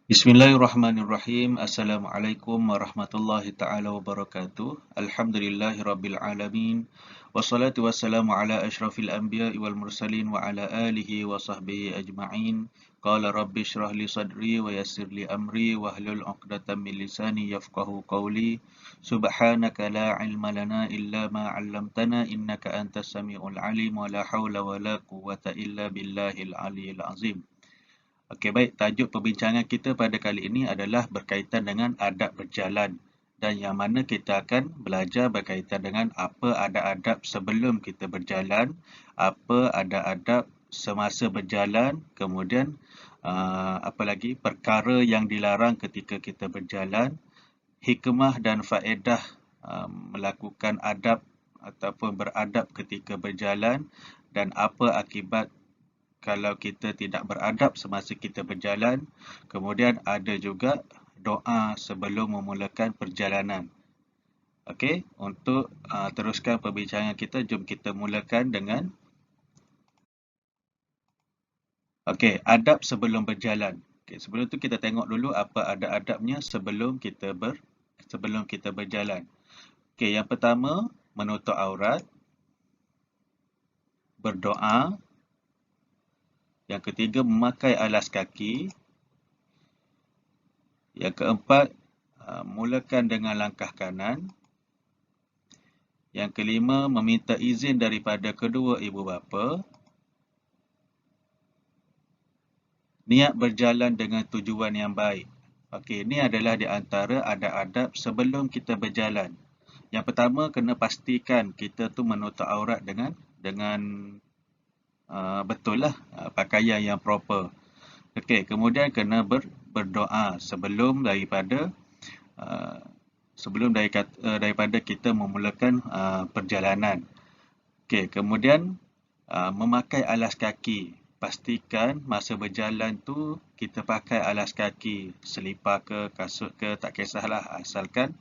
Bismillahirrahmanirrahim. Assalamualaikum warahmatullahi taala wabarakatuh. Alhamdulillahirabbil alamin. Wassalatu wassalamu ala asyrafil anbiya'i wal mursalin wa ala alihi wa sahbihi ajma'in. Qala rabbi shrah li sadri wa yassir li amri wahlul 'uqdatam min lisani yafqahu qawli. Subhanaka la ilma lana illa ma 'allamtana innaka antas samiul alim wa la haula wa la quwwata illa billahil aliyyil azim. Okey, baik. Tajuk perbincangan kita pada kali ini adalah berkaitan dengan adab berjalan dan yang mana kita akan belajar berkaitan dengan apa adab-adab sebelum kita berjalan, apa adab-adab semasa berjalan, kemudian apa lagi perkara yang dilarang ketika kita berjalan, hikmah dan faedah melakukan adab ataupun beradab ketika berjalan dan apa akibat kalau kita tidak beradab semasa kita berjalan. Kemudian ada juga doa sebelum memulakan perjalanan. Okey, untuk teruskan perbincangan kita, jom kita mulakan dengan adab sebelum berjalan. Okey, sebelum tu kita tengok dulu apa adab-adabnya sebelum kita berjalan. Okey, yang pertama menutup aurat, berdoa. Yang ketiga, memakai alas kaki. Yang keempat, mulakan dengan langkah kanan. Yang kelima, meminta izin daripada kedua ibu bapa. Niat berjalan dengan tujuan yang baik. Okey, ini adalah di antara adab-adab sebelum kita berjalan. Yang pertama, kena pastikan kita tu menutup aurat dengan betul lah, pakaian yang proper. Okey, kemudian kena berdoa daripada kita memulakan perjalanan. Okey, kemudian memakai alas kaki. Pastikan masa berjalan tu kita pakai alas kaki, selipar ke, kasut ke, tak kisahlah, asalkan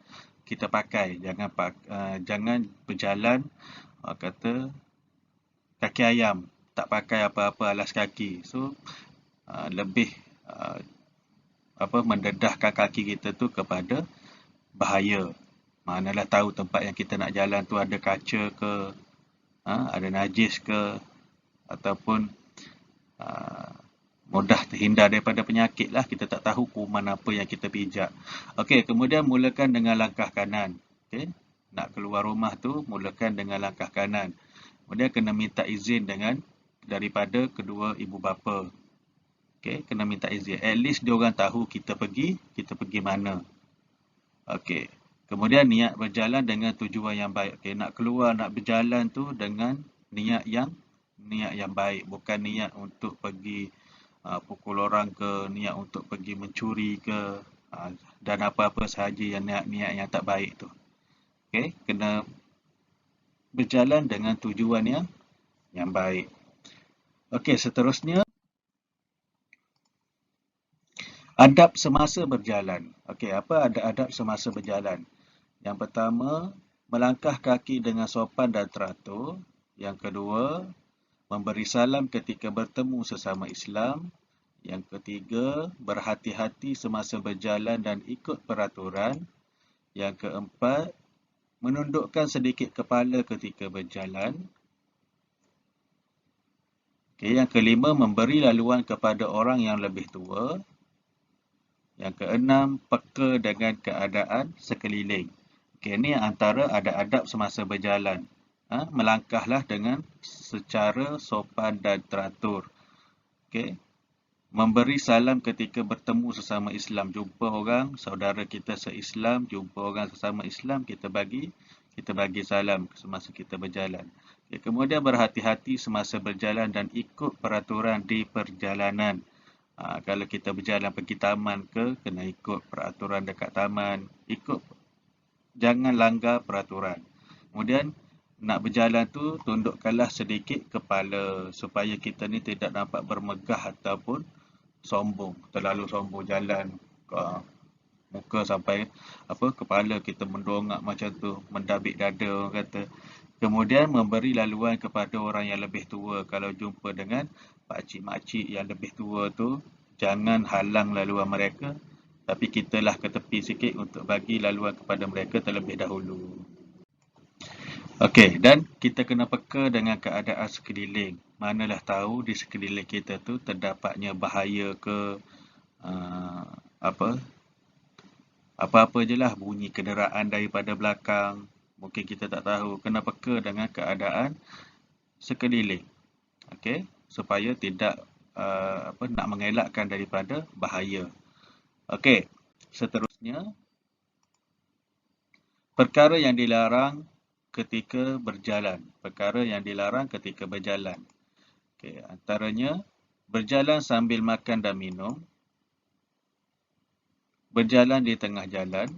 kita pakai. Jangan berjalan kata kaki ayam, tak pakai apa-apa alas kaki. So lebih mendedahkan kaki kita tu kepada bahaya. Manalah tahu tempat yang kita nak jalan tu ada kaca ke, ada najis ke, ataupun mudah terhindar daripada penyakit lah. Kita tak tahu kuman apa yang kita pijak. Okey, kemudian mulakan dengan langkah kanan. Okey, nak keluar rumah tu mulakan dengan langkah kanan. Kemudian kena minta izin daripada kedua ibu bapa. Okey, kena minta izin. At least diorang tahu kita pergi mana. Okey. Kemudian niat berjalan dengan tujuan yang baik. Okey, nak keluar, nak berjalan tu dengan niat yang baik, bukan niat untuk pergi pukul orang ke, niat untuk pergi mencuri ke, dan apa-apa sahaja yang niat yang tak baik tu. Okey, kena berjalan dengan tujuan yang baik. Okey, seterusnya adab semasa berjalan. Okey, apa adab semasa berjalan? Yang pertama, melangkah kaki dengan sopan dan teratur. Yang kedua, memberi salam ketika bertemu sesama Islam. Yang ketiga, berhati-hati semasa berjalan dan ikut peraturan. Yang keempat, menundukkan sedikit kepala ketika berjalan. Okey, yang kelima, memberi laluan kepada orang yang lebih tua. Yang keenam, peka dengan keadaan sekeliling. Okey, ini antara adab-adab semasa berjalan. Melangkahlah dengan secara sopan dan teratur. Okey. Memberi salam ketika bertemu sesama Islam. Jumpa orang, saudara kita se-Islam, jumpa orang sesama Islam, kita bagi salam semasa kita berjalan. Okay. Kemudian berhati-hati semasa berjalan dan ikut peraturan di perjalanan. Kalau kita berjalan pergi taman ke, kena ikut peraturan dekat taman. Jangan langgar peraturan. Kemudian nak berjalan tu, tundukkanlah sedikit kepala supaya kita ni tidak nampak bermegah ataupun sombong. Terlalu sombong jalan, muka sampai kepala kita mendongak macam tu, mendabik dada orang kata. Kemudian memberi laluan kepada orang yang lebih tua. Kalau jumpa dengan pakcik-makcik yang lebih tua tu, jangan halang laluan mereka, tapi kitalah ke tepi sikit untuk bagi laluan kepada mereka terlebih dahulu. Okey, dan kita kena peka dengan keadaan sekeliling. Manalah tahu di sekeliling kita tu terdapatnya bahaya ke uh, apa apa-apa je lah, bunyi kenderaan daripada belakang. Mungkin kita tak tahu. Kena peka dengan keadaan sekeliling. Okey, supaya tidak nak mengelakkan daripada bahaya. Okey, seterusnya, perkara yang dilarang ketika berjalan. Perkara yang dilarang ketika berjalan. Okey, antaranya berjalan sambil makan dan minum, berjalan di tengah jalan,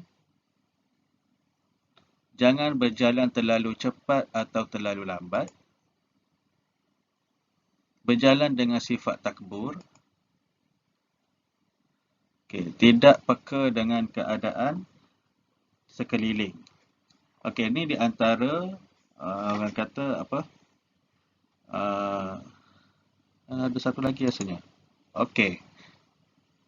jangan berjalan terlalu cepat atau terlalu lambat, berjalan dengan sifat takbur, tidak peka dengan keadaan sekeliling. Okey, ini di antara orang kata apa? Ada satu lagi rasanya. Okey,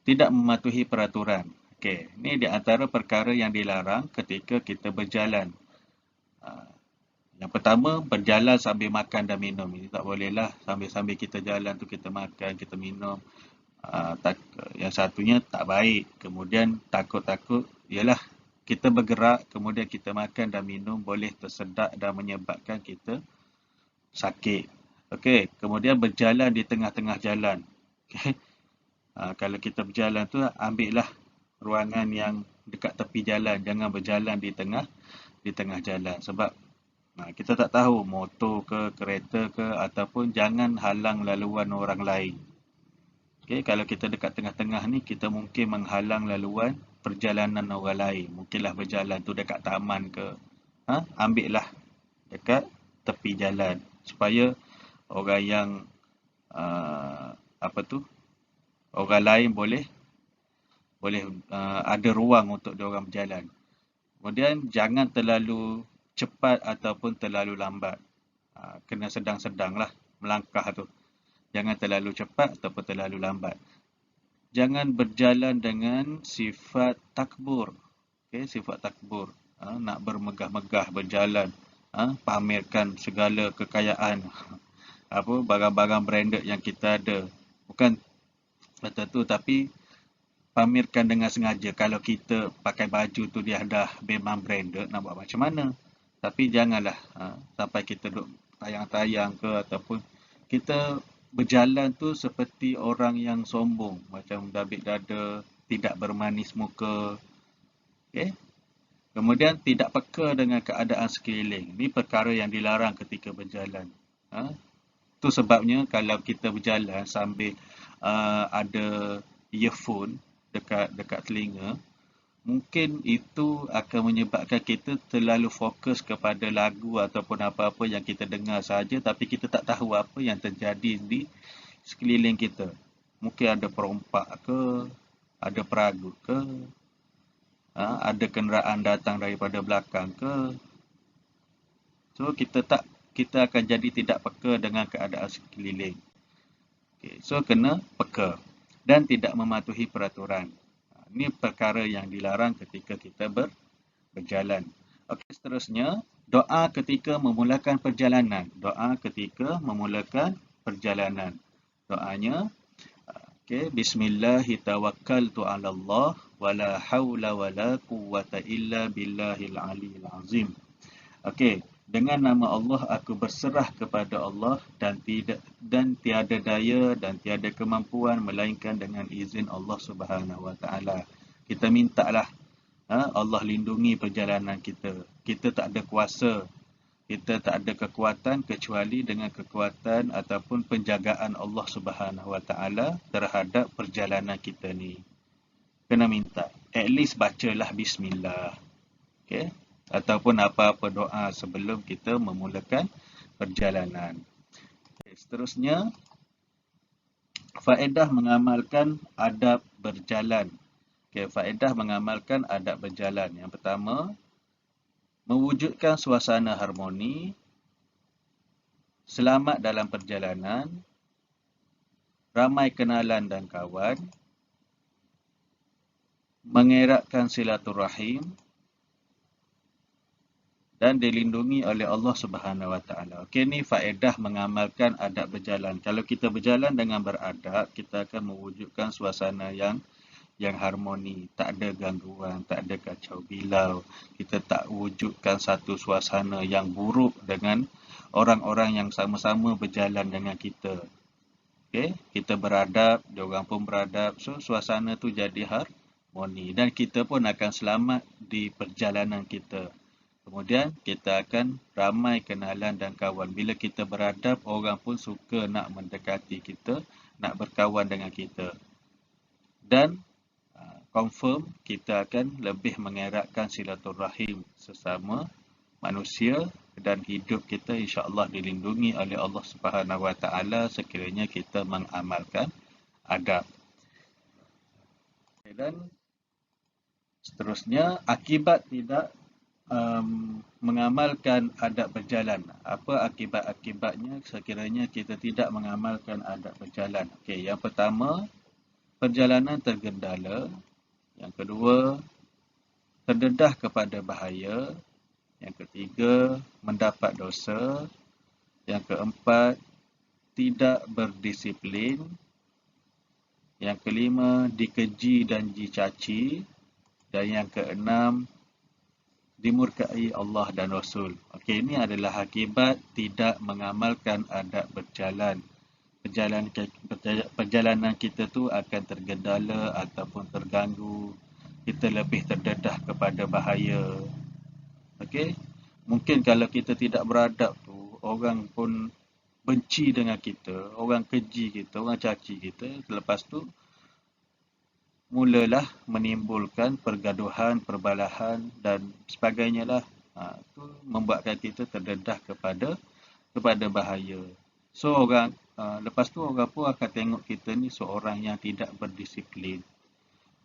tidak mematuhi peraturan. Okey, ini di antara perkara yang dilarang ketika kita berjalan. Yang pertama, berjalan sambil makan dan minum. Ini tak bolehlah. Sambil-sambil kita jalan tu kita makan, kita minum. Yang satunya tak baik. Kemudian takut-takut, ialah kita bergerak, kemudian kita makan dan minum boleh tersedak dan menyebabkan kita sakit. Okey, kemudian berjalan di tengah-tengah jalan. Okay. Kalau kita berjalan tu, ambillah ruangan yang dekat tepi jalan. Jangan berjalan di tengah jalan. Sebab kita tak tahu motor ke, kereta ke, ataupun jangan halang laluan orang lain. Okay, kalau kita dekat tengah-tengah ni, kita mungkin menghalang laluan perjalanan orang lain. Mungkinlah berjalan tu dekat taman ke. Ambillah dekat tepi jalan. Supaya orang yang orang lain boleh ada ruang untuk diorang berjalan. Kemudian jangan terlalu cepat ataupun terlalu lambat. Kena sedang-sedang lah melangkah tu. Jangan terlalu cepat ataupun terlalu lambat. Jangan berjalan dengan sifat takbur. Okay, sifat takbur. Nak bermegah-megah berjalan. Pamerkan segala kekayaan. Barang-barang branded yang kita ada. Bukan kata tu, tapi pamerkan dengan sengaja. Kalau kita pakai baju tu dia dah memang branded, nak buat macam mana? Tapi janganlah sampai kita duk tayang-tayang ke, ataupun kita berjalan tu seperti orang yang sombong, macam dabik dada, tidak bermanis muka. Okay? Kemudian tidak peka dengan keadaan sekeliling. Ini perkara yang dilarang ketika berjalan. Itu sebabnya kalau kita berjalan sambil ada earphone dekat telinga, mungkin itu akan menyebabkan kita terlalu fokus kepada lagu ataupun apa-apa yang kita dengar saja, tapi kita tak tahu apa yang terjadi di sekeliling kita. Mungkin ada perompak ke, ada peragut ke, ada kenderaan datang daripada belakang ke. So kita akan jadi tidak peka dengan keadaan sekeliling. Okay, so kena peka dan tidak mematuhi peraturan. Ini perkara yang dilarang ketika kita berjalan. Okey, seterusnya, doa ketika memulakan perjalanan. Doa ketika memulakan perjalanan. Doanya, Bismillahirrahmanirrahim. 'Alallah wala haula wala quwwata illa billahil aliyil azim. Okey, dengan nama Allah aku berserah kepada Allah dan tiada daya dan tiada kemampuan melainkan dengan izin Allah Subhanahu Wa Taala. Kita mintalah Allah lindungi perjalanan kita. Kita tak ada kuasa, kita tak ada kekuatan kecuali dengan kekuatan ataupun penjagaan Allah Subhanahu Wa Taala terhadap perjalanan kita ni. Kena minta. At least bacalah bismillah. Okey? Ataupun apa-apa doa sebelum kita memulakan perjalanan. Okay, seterusnya, faedah mengamalkan adab berjalan. Okay, faedah mengamalkan adab berjalan. Yang pertama, mewujudkan suasana harmoni, selamat dalam perjalanan, ramai kenalan dan kawan, mengeratkan silaturahim, dan dilindungi oleh Allah Subhanahu Wa Taala. Okey, ni faedah mengamalkan adab berjalan. Kalau kita berjalan dengan beradab, kita akan mewujudkan suasana yang harmoni, tak ada gangguan, tak ada kacau bilau. Kita tak wujudkan satu suasana yang buruk dengan orang-orang yang sama-sama berjalan dengan kita. Okey, kita beradab, diorang pun beradab. So, suasana tu jadi harmoni dan kita pun akan selamat di perjalanan kita. Kemudian kita akan ramai kenalan dan kawan. Bila kita beradab, orang pun suka nak mendekati kita, nak berkawan dengan kita. Dan confirm kita akan lebih mengeratkan silaturahim sesama manusia dan hidup kita insya-Allah dilindungi oleh Allah Subhanahu Wa Taala sekiranya kita mengamalkan adab. Dan seterusnya, akibat tidak mengamalkan adab berjalan. Apa akibat-akibatnya sekiranya kita tidak mengamalkan adab berjalan? Okey, yang pertama, perjalanan tergendala. Yang kedua, terdedah kepada bahaya. Yang ketiga, mendapat dosa. Yang keempat, tidak berdisiplin. Yang kelima, dikeji dan dicaci. Dan yang keenam, dimurkai Allah dan Rasul. Okey, ini adalah akibat tidak mengamalkan adab berjalan. Perjalanan kita tu akan tergendala ataupun terganggu. Kita lebih terdedah kepada bahaya. Okey, mungkin kalau kita tidak beradab tu, orang pun benci dengan kita, orang keji kita, orang caci kita. Lepas tu mulalah menimbulkan pergaduhan, perbalahan dan sebagainya lah. Itu membuatkan kita terdedah kepada bahaya. So lepas tu orang pun akan tengok kita ni seorang yang tidak berdisiplin.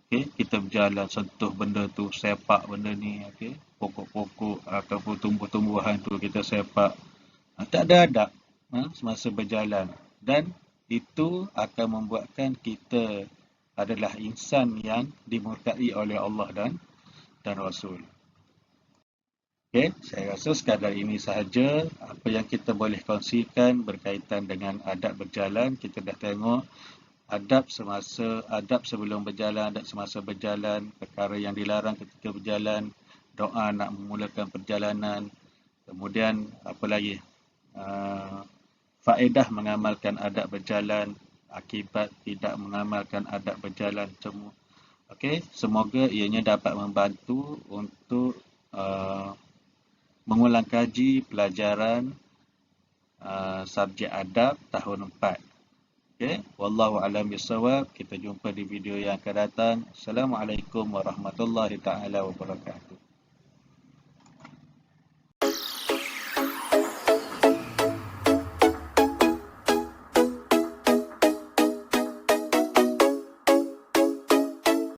Okay? Kita berjalan sentuh benda tu, sepak benda ni, okay? Pokok-pokok ataupun tumbuh-tumbuhan tu kita sepak. Tak ada adab semasa berjalan. Dan itu akan membuatkan kita adalah insan yang dimurkai oleh Allah dan Rasul. Okey, saya rasa sekadar ini sahaja apa yang kita boleh kongsikan berkaitan dengan adab berjalan. Kita dah tengok adab sebelum berjalan, adab semasa berjalan, perkara yang dilarang ketika berjalan, doa nak memulakan perjalanan. Kemudian apa lagi? Faedah mengamalkan adab berjalan, akibat tidak mengamalkan adab berjalan semua. Okey, semoga ianya dapat membantu untuk mengulang kaji pelajaran subjek adab tahun 4. Okey, wallahu a'lam bissawab. Kita jumpa di video yang akan datang. Assalamualaikum warahmatullahi taala wabarakatuh.